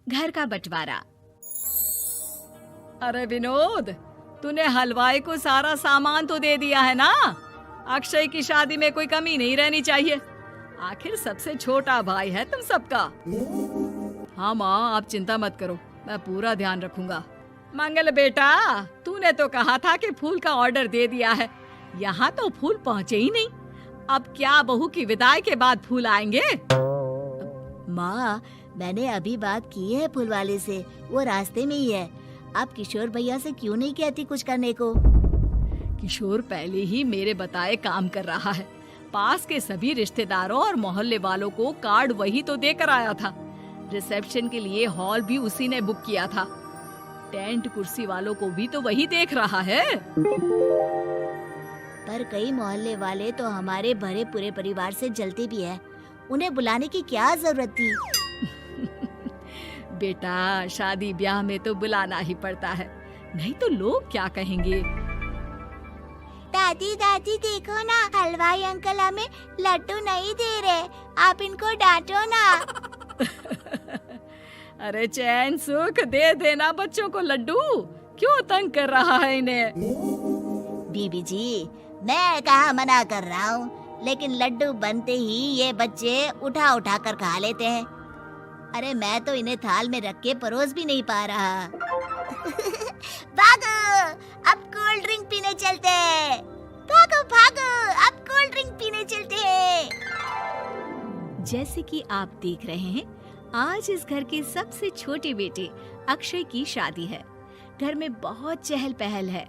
घर का बंटवारा। अरे विनोद, तूने हलवाई को सारा सामान तो दे दिया है ना? अक्षय की शादी में कोई कमी नहीं रहनी चाहिए। आखिर सबसे छोटा भाई है तुम सबका। हाँ माँ, आप चिंता मत करो, मैं पूरा ध्यान रखूंगा। मंगल बेटा, तूने तो कहा था कि फूल का ऑर्डर दे दिया है, यहाँ तो फूल पहुँचे ही नहीं। अब क्या बहू की विदाई के बाद फूल आएंगे? माँ, मैंने अभी बात की है फूल वाले से, वो रास्ते में ही है। आप किशोर भैया से क्यों नहीं कहती कुछ करने को? किशोर पहले ही मेरे बताए काम कर रहा है। पास के सभी रिश्तेदारों और मोहल्ले वालों को कार्ड वही तो देकर आया था। रिसेप्शन के लिए हॉल भी उसी ने बुक किया था। टेंट कुर्सी वालों को भी तो वही देख रहा है। पर कई मोहल्ले वाले तो हमारे भरे पूरे परिवार से जलते भी है, उन्हें बुलाने की क्या जरूरत थी? बेटा, शादी ब्याह में तो बुलाना ही पड़ता है, नहीं तो लोग क्या कहेंगे। दादी दादी देखो ना, हलवाई अंकल हमें लड्डू नहीं दे रहे, आप इनको डांटो ना। अरे चैन सुख दे देना बच्चों को लड्डू, क्यों तंग कर रहा है इन्हें? बीबी जी, मैं कहाँ मना कर रहा हूँ, लेकिन लड्डू बनते ही ये बच्चे उठा उठा कर खा लेते हैं। अरे मैं तो इन्हें थाल में रख के परोस भी नहीं पा रहा। भागो, अब कोल्ड ड्रिंक पीने चलते हैं। भागो भागो, अब कोल्ड ड्रिंक पीने चलते हैं। जैसे कि आप देख रहे हैं, आज इस घर के सबसे छोटे बेटे अक्षय की शादी है। घर में बहुत चहल पहल है।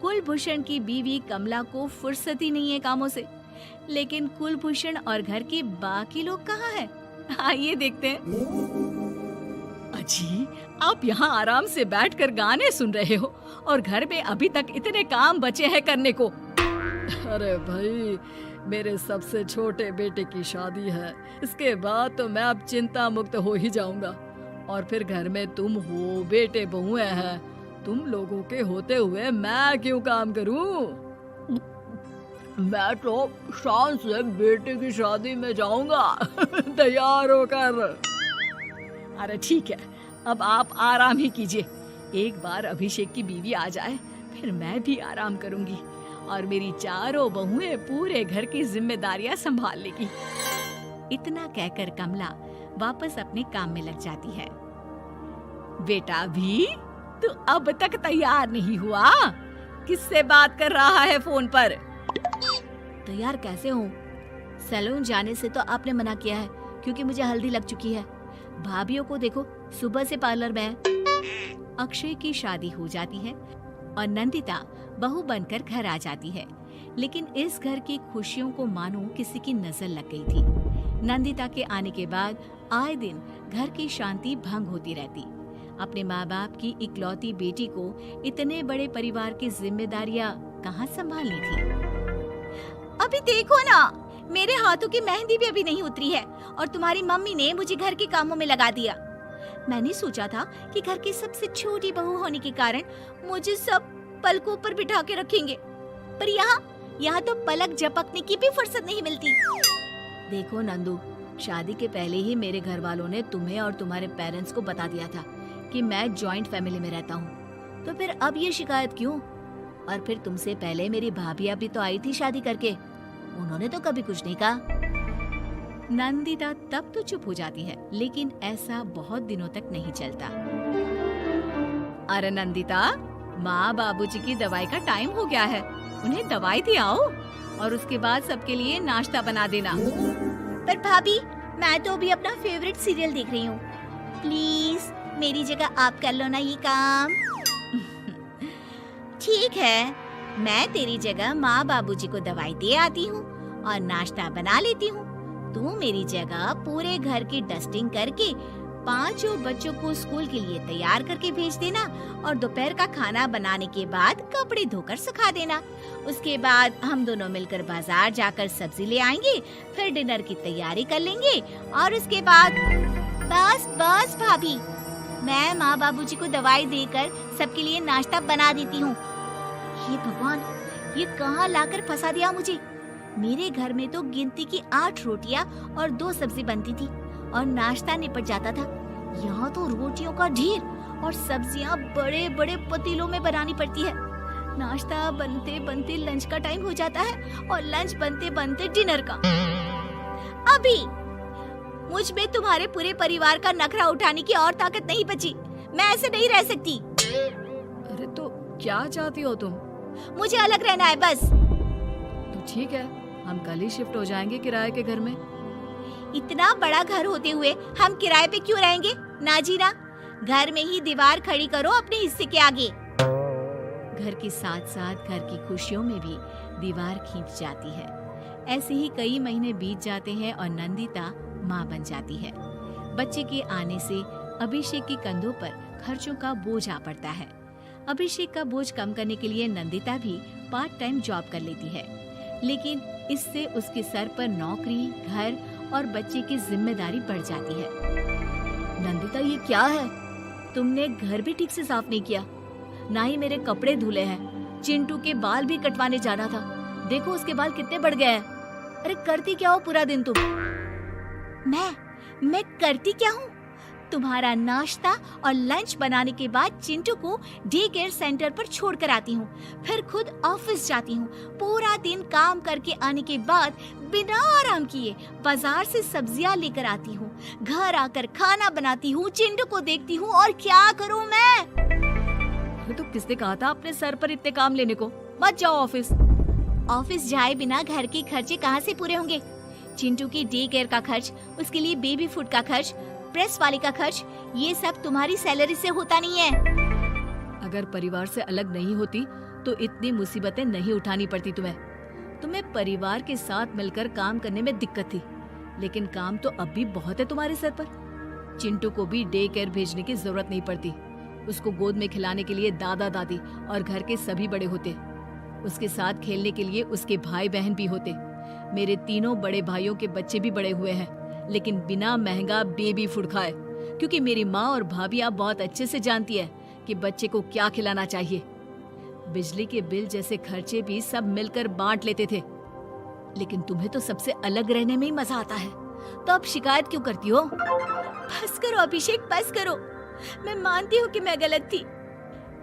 कुलभूषण की बीवी कमला को फुर्सत ही नहीं है कामों से, लेकिन कुलभूषण और घर के बाकी लोग कहाँ हैं? आइए देखते हैं। अजी, आप यहाँ आराम से बैठकर गाने सुन रहे हो और घर में अभी तक इतने काम बचे हैं करने को। अरे भाई, मेरे सबसे छोटे बेटे की शादी है, इसके बाद तो मैं अब चिंता मुक्त हो ही जाऊंगा। और फिर घर में तुम हो, बेटे बहुएं हैं, तुम लोगों के होते हुए मैं क्यों काम करूं? मैं तो शान से बेटे की शादी में जाऊंगा तैयार होकर। अरे ठीक है, अब आप आराम ही कीजिए। एक बार अभिषेक की बीवी आ जाए, फिर मैं भी आराम करूंगी और मेरी चारों बहुएं पूरे घर की जिम्मेदारियां संभाल लेगी। इतना कहकर कमला वापस अपने काम में लग जाती है। बेटा भी, तू अब तक तैयार नहीं हुआ? किससे बात कर रहा है फोन पर? तैयार कैसे हूँ? सैलून जाने से तो आपने मना किया है, क्योंकि मुझे हल्दी लग चुकी है। भाभीयों को देखो, सुबह से पार्लर में है। अक्षय की शादी हो जाती है और नंदिता बहू बनकर घर आ जाती है, लेकिन इस घर की खुशियों को मानो किसी की नजर लग गई थी। नंदिता के आने के बाद आए दिन घर की शांति भंग होती रहती। अपने माँ बाप की इकलौती बेटी को इतने बड़े परिवार की जिम्मेदारियां कहाँ संभालनी थी? अभी देखो ना, मेरे हाथों की मेहंदी भी अभी नहीं उतरी है और तुम्हारी मम्मी ने मुझे घर के कामों में लगा दिया। मैंने सोचा था कि घर की सबसे छोटी बहू होने के कारण मुझे सब पलकों पर बिठा के रखेंगे, पर यहाँ तो पलक झपकने की भी फुर्सत नहीं मिलती। देखो नंदू, शादी के पहले ही मेरे घर वालों ने तुम्हें और तुम्हारे पेरेंट्स को बता दिया था कि मैं जॉइंट फैमिली में रहता हूँ, तो फिर अब ये शिकायत क्यों? और फिर तुमसे पहले मेरी भाभियां भी तो आई थी शादी करके, उन्होंने तो कभी कुछ नहीं कहा। नंदिता तब तो चुप हो जाती है, लेकिन ऐसा बहुत दिनों तक नहीं चलता। अरे नंदिता, माँ बाबूजी की दवाई का टाइम हो गया है, उन्हें दवाई दे आओ और उसके बाद सबके लिए नाश्ता बना देना। पर भाभी, मैं तो अभी अपना फेवरेट सीरियल देख रही हूँ, प्लीज मेरी जगह आप कर लो ना ये काम। ठीक है, मैं तेरी जगह माँ बाबूजी को दवाई दे आती हूँ और नाश्ता बना लेती हूँ। तू मेरी जगह पूरे घर की डस्टिंग करके 5 बच्चों को स्कूल के लिए तैयार करके भेज देना और दोपहर का खाना बनाने के बाद कपड़े धोकर सुखा देना। उसके बाद हम दोनों मिलकर बाजार जाकर सब्जी ले आएंगे, फिर डिनर की तैयारी कर लेंगे और उसके बाद बस भाभी, मैं माँ बाबूजी को दवाई देकर सबके लिए नाश्ता बना देती हूँ। ये भगवान, ये कहाँ लाकर फंसा दिया मुझे। मेरे घर में तो गिनती की 8 रोटियां और 2 सब्जी बनती थी और नाश्ता निपट जाता था। यहाँ तो रोटियों का ढेर और सब्जियाँ बड़े बड़े पतीलों में बनानी पड़ती है। नाश्ता बनते बनते लंच का टाइम हो जाता है और लंच बनते बनते डिनर का। अभी मुझ में तुम्हारे पूरे परिवार का नखरा उठाने की और ताकत नहीं बची। मैं ऐसे नहीं रह सकती। अरे तो क्या चाहती हो तुम? मुझे अलग रहना है बस। तो ठीक है, हम कल ही शिफ्ट हो जाएंगे किराए के घर में। इतना बड़ा घर होते हुए हम किराए पे क्यों रहेंगे? ना जी ना, घर में ही दीवार खड़ी करो अपने हिस्से के आगे। घर के साथ साथ घर की खुशियों में भी दीवार खींच जाती है। ऐसे ही कई महीने बीत जाते हैं और नंदिता माँ बन जाती है। बच्चे के आने से अभिषेक के कंधों पर खर्चों का बोझ आ पड़ता है। अभिषेक का बोझ कम करने के लिए नंदिता भी पार्ट टाइम जॉब कर लेती है, लेकिन इससे उसके सर पर नौकरी, घर और बच्चे की जिम्मेदारी बढ़ जाती है। नंदिता, ये क्या है? तुमने घर भी ठीक से साफ नहीं किया, ना ही मेरे कपड़े धुले हैं। चिंटू के बाल भी कटवाने जाना था, देखो उसके बाल कितने बढ़ गए हैं। अरे करती क्या हो पूरा दिन तुम? मैं करती क्या हूँ? तुम्हारा नाश्ता और लंच बनाने के बाद चिंटू को डे केयर सेंटर पर छोड़कर आती हूँ, फिर खुद ऑफिस जाती हूँ। पूरा दिन काम करके आने के बाद बिना आराम किए बाजार से सब्जियाँ लेकर आती हूँ, घर आकर खाना बनाती हूँ, चिंटू को देखती हूँ और क्या करूँ मैं? तो किसने कहा था अपने सर पर इतने काम लेने को? मत जाओ ऑफिस। ऑफिस जाए बिना घर के खर्चे कहाँ से पूरे होंगे? चिंटू की डे केयर का खर्च, उसके लिए बेबी फूड का खर्च, प्रेस वाले का खर्च, ये सब तुम्हारी सैलरी से होता नहीं है। अगर परिवार से अलग नहीं होती तो इतनी मुसीबतें नहीं उठानी पड़ती तुम्हें परिवार के साथ मिलकर काम करने में दिक्कत थी, लेकिन काम तो अब भी बहुत है तुम्हारे सर पर। चिंटू को भी डे केयर भेजने की जरूरत नहीं पड़ती। उसको गोद में खिलाने के लिए दादा दादी और घर के सभी बड़े होते। उसके साथ खेलने के लिए उसके भाई बहन भी होते। मेरे तीनों बड़े भाइयों के बच्चे भी बड़े हुए हैं, लेकिन बिना महंगा बेबी फूड खाए, क्योंकि मेरी माँ और भाभियाँ बहुत अच्छे से जानती है कि बच्चे को क्या खिलाना चाहिए। बिजली के बिल जैसे खर्चे भी सब मिलकर बांट लेते थे, लेकिन तुम्हें तो सबसे अलग रहने में ही मजा आता है, तो अब शिकायत क्यों करती हो? बस करो अभिषेक, बस करो। मैं मानती हूँ कि मैं गलत थी।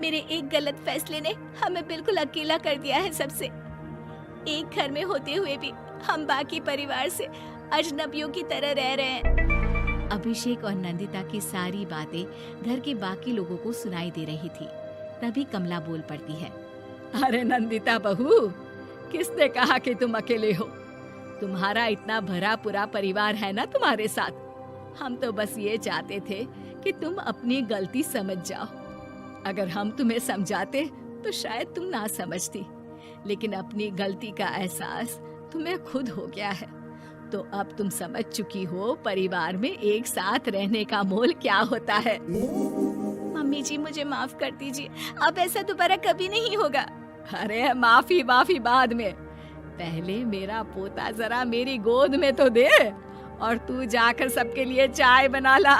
मेरे एक गलत फैसले ने हमें बिल्कुल अकेला कर दिया है सबसे। एक घर में होते हुए भी हम बाकी परिवार से अजनबियों की तरह रह रहे हैं। अभिषेक और नंदिता की सारी बातें घर के बाकी लोगों को सुनाई दे रही थी। तभी कमला बोल पड़ती है। अरे नंदिता बहू, किसने कहा कि तुम अकेले हो? तुम्हारा इतना भरा पूरा परिवार है ना तुम्हारे साथ। हम तो बस ये चाहते थे कि तुम अपनी गलती समझ जाओ। अगर हम तुम्हें समझाते तो शायद तुम ना समझती, लेकिन अपनी गलती का एहसास तुम्हें खुद हो गया है, तो अब तुम समझ चुकी हो परिवार में एक साथ रहने का मोल क्या होता है। मम्मी जी, मुझे माफ कर दीजिए, अब ऐसा दोबारा कभी नहीं होगा। अरे माफी बाद में, पहले मेरा पोता जरा मेरी गोद में तो दे, और तू जाकर सबके लिए चाय बना ला।